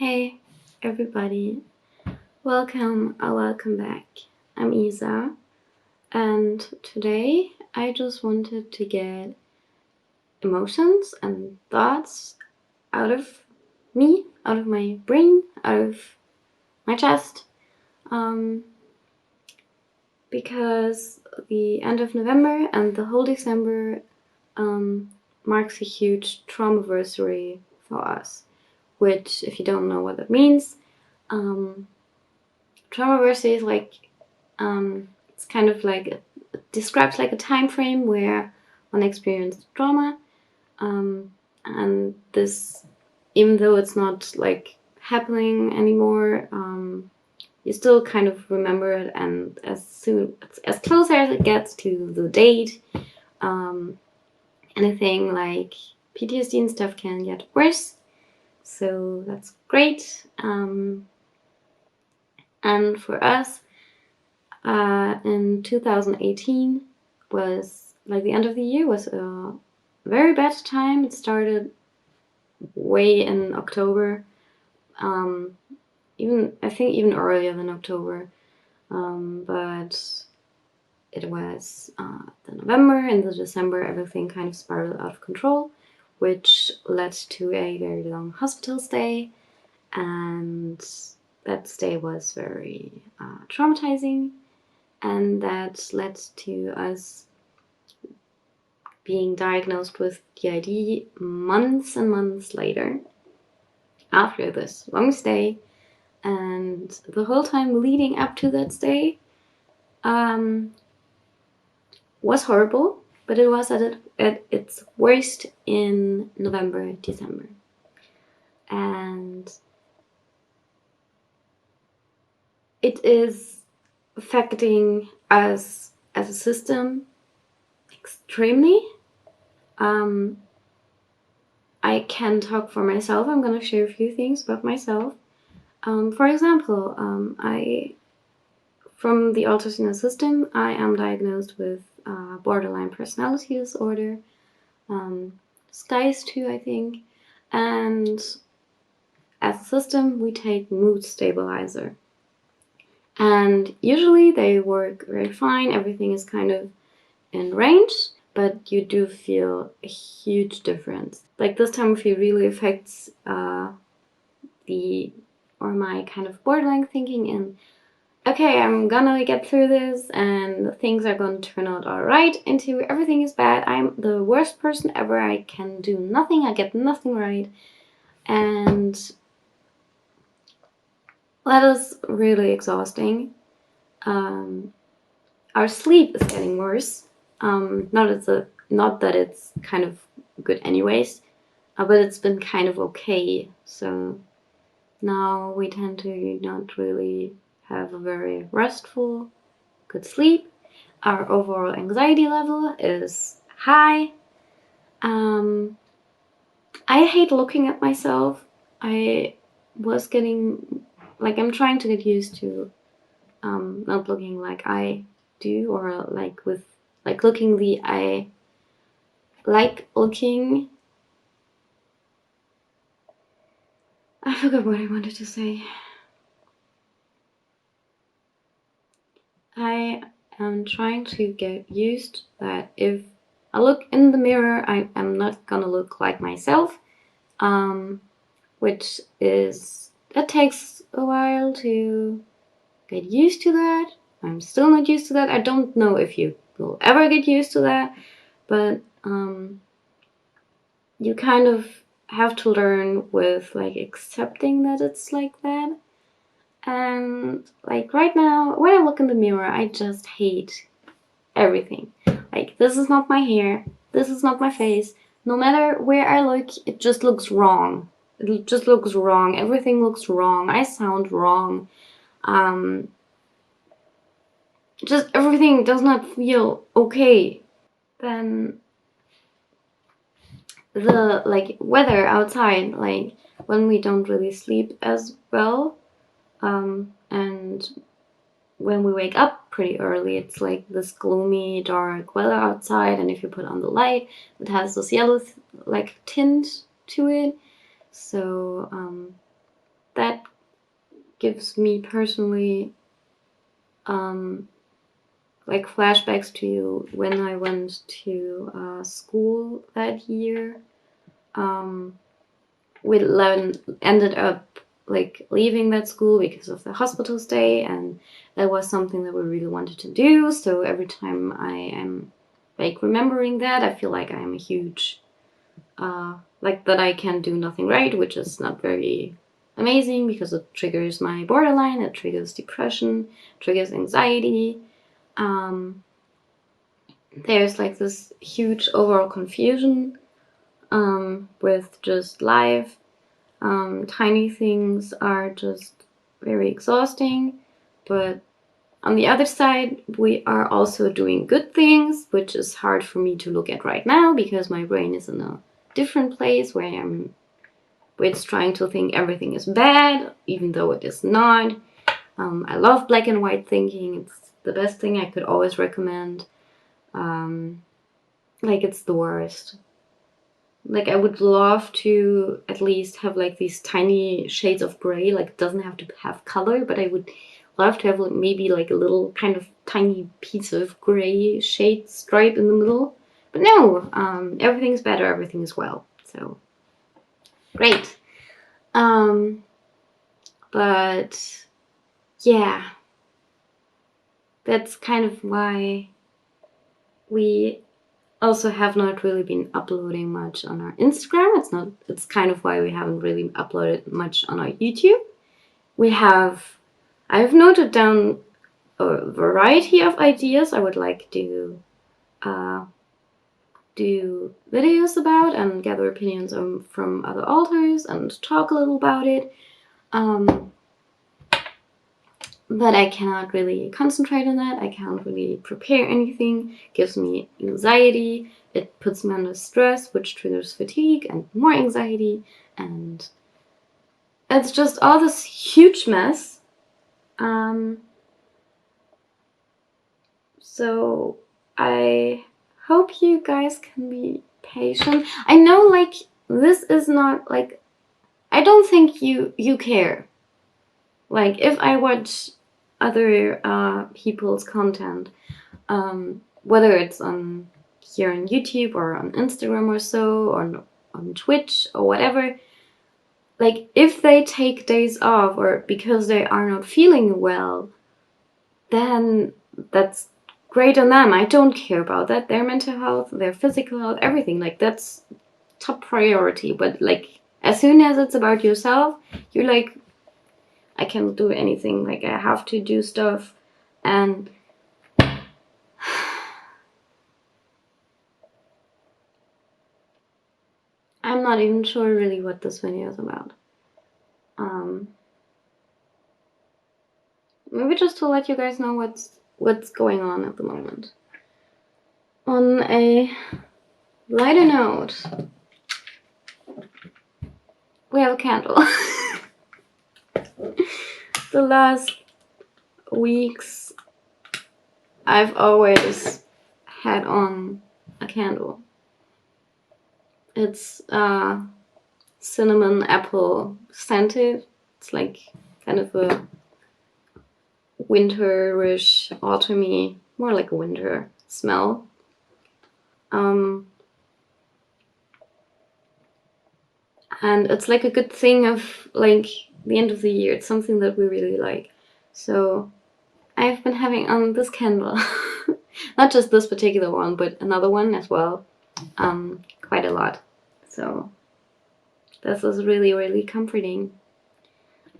Hey everybody, welcome back. I'm Isa, and today I just wanted to get emotions and thoughts out of me, out of my brain, out of my chest, because the end of November and the whole December marks a huge Traumaversary for us, which, if you don't know what that means, Traumaversary is like it's kind of like it describes like a time frame where one experienced trauma, and this, even though it's not like happening anymore, you still kind of remember it, and as close as it gets to the date, anything like PTSD and stuff can get worse. So that's great. And for us, in 2018 was like the end of the year was a very bad time. It started way in October, I think even earlier than October, but it was the November and the December, everything kind of spiraled out of control, which led to a very long hospital stay, and that stay was very traumatizing. And that led to us being diagnosed with DID months and months later, after this long stay. And the whole time leading up to that stay was horrible, but it was at its worst in November, December. And it is affecting us as a system extremely. I can talk for myself. I'm going to share a few things about myself. For example, from the Alternate System, I am diagnosed with borderline personality disorder, STIS 2, I think, and as a system, we take mood stabilizer. And usually they work very fine, everything is kind of in range, but you do feel a huge difference. Like this time of year really affects my kind of borderline thinking in, okay, I'm gonna get through this and things are gonna turn out alright, into everything is bad, I'm the worst person ever, I can do nothing, I get nothing right. And that is really exhausting. Our sleep is getting worse. Not that it's kind of good anyways, but it's been kind of okay. So now we tend to not really have a very restful, good sleep. Our overall anxiety level is high. I hate looking at myself. I was getting, like, I'm trying to get used to not looking like I do, or looking the I like looking. I forgot what I wanted to say. I am trying to get used that if I look in the mirror, I'm not gonna look like myself, which is, that takes a while to get used to that. I'm still not used to that. I don't know if you will ever get used to that, but you kind of have to learn with like accepting that it's like that. And like right now, when I look in the mirror, I just hate everything. Like, this is not my hair, this is not my face. No matter where I look, it just looks wrong. It just looks wrong. Everything looks wrong. I sound wrong. Just everything does not feel okay. Then the like weather outside, like when we don't really sleep as well, and when we wake up pretty early, it's like this gloomy, dark weather outside, and if you put on the light, it has this yellow like tint to it. So that gives me personally like flashbacks to when I went to school that year. We ended up like leaving that school because of the hospital stay, and that was something that we really wanted to do. So every time I am like remembering that, I feel like I am a huge like that I can do nothing right, which is not very amazing because it triggers my borderline, it triggers depression, triggers anxiety. There's like this huge overall confusion with just life. Tiny things are just very exhausting, but on the other side, we are also doing good things, which is hard for me to look at right now because my brain is in a different place where it's trying to think everything is bad, even though it is not. I love black and white thinking. It's the best thing I could always recommend. Like, it's the worst. Like, I would love to at least have like these tiny shades of gray. Like, it doesn't have to have color, but I would love to have like maybe like a little kind of tiny piece of gray shade stripe in the middle. But no, everything's better, everything is well. So great. But yeah, that's kind of why we also have not really been uploading much on our Instagram. It's kind of why we haven't really uploaded much on our YouTube. I've noted down a variety of ideas I would like to do videos about and gather opinions from other authors and talk a little about it. But I cannot really concentrate on that. I can't really prepare anything. It gives me anxiety. It puts me under stress, which triggers fatigue and more anxiety. And it's just all this huge mess. So I hope you guys can be patient. I know, like, this is not, like, I don't think you care. Like, if I watch other people's content, whether it's on here on YouTube or on Instagram or so, or on Twitch or whatever, like, if they take days off or because they are not feeling well, then that's great on them. I don't care about that. Their mental health, their physical health, everything, like, that's top priority. But like, as soon as it's about yourself, you're like, I can't do anything. Like, I have to do stuff. And I'm not even sure really what this video is about. Maybe just to let you guys know what's going on at the moment. On a lighter note, we have a candle. The last weeks, I've always had on a candle. It's cinnamon apple scented. It's like kind of a winterish, autumny, more like a winter smell. And it's like a good thing of like the end of the year. It's something that we really like. So I've been having on this candle, not just this particular one, but another one as well, quite a lot. So this is really, really comforting.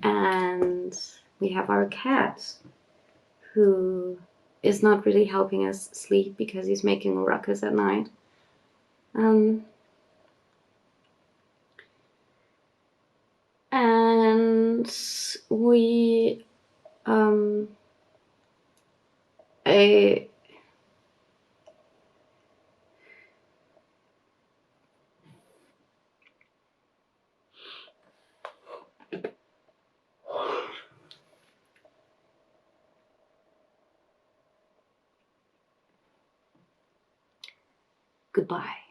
And we have our cat, who is not really helping us sleep because he's making a ruckus at night. And we goodbye.